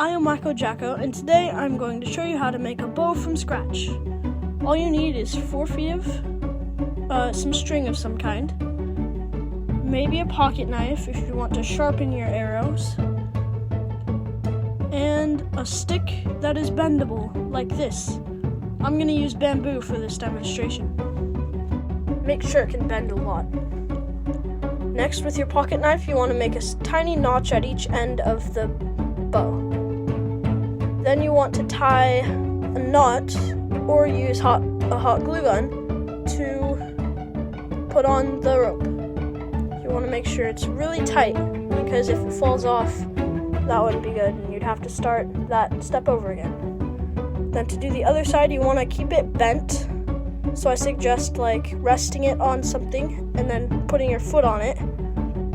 I am Wacko Jacko, and today I'm going to show you how to make a bow from scratch. All you need is 4 feet of some string of some kind, maybe a pocket knife if you want to sharpen your arrows, and a stick that is bendable, like this. I'm going to use bamboo for this demonstration. Make sure it can bend a lot. Next, with your pocket knife, you want to make a tiny notch at each end of the bow. Then you want to tie a knot or use a hot glue gun to put on the rope. You want to make sure it's really tight, because if it falls off, that wouldn't be good and you'd have to start that step over again. Then to do the other side, you want to keep it bent. So I suggest like resting it on something and then putting your foot on it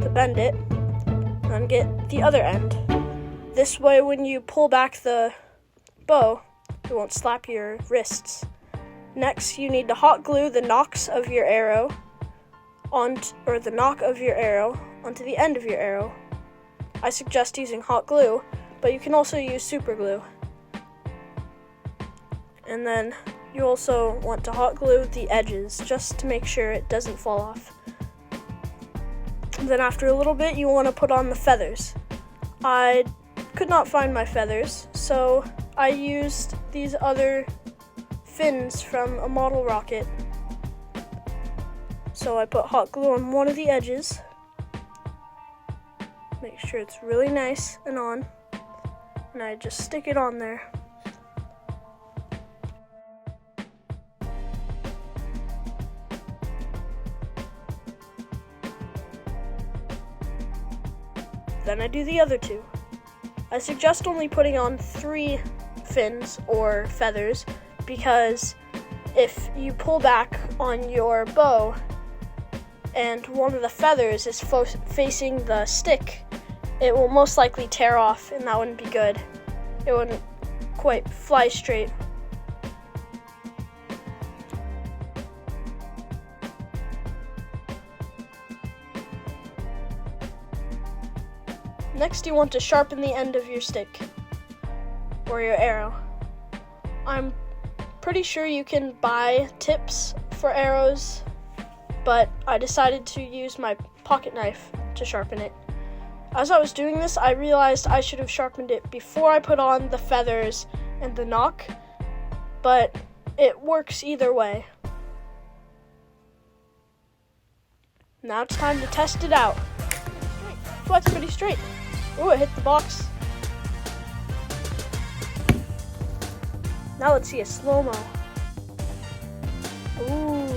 to bend it, and get the other end. This way, when you pull back the bow, it won't slap your wrists. Next, you need to hot glue the nocks of your arrow the nock of your arrow onto the end of your arrow. I suggest using hot glue, but you can also use super glue. And then you also want to hot glue the edges just to make sure it doesn't fall off. Then after a little bit, you want to put on the feathers. I could not find my feathers, so I used these other fins from a model rocket. So I put hot glue on one of the edges. Make sure it's really nice and on. And I just stick it on there. Then I do the other two. I suggest only putting on 3 fins or feathers, because if you pull back on your bow and one of the feathers is facing the stick, it will most likely tear off, and that wouldn't be good. It wouldn't quite fly straight. Next, you want to sharpen the end of your stick or your arrow. I'm pretty sure you can buy tips for arrows, but I decided to use my pocket knife to sharpen it. As I was doing this, I realized I should have sharpened it before I put on the feathers and the nock, but it works either way. Now it's time to test it out. Oh, that's pretty straight. Ooh, it hit the box. Now let's see a slow-mo. Ooh.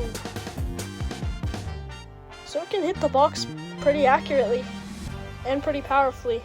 So it can hit the box pretty accurately and pretty powerfully.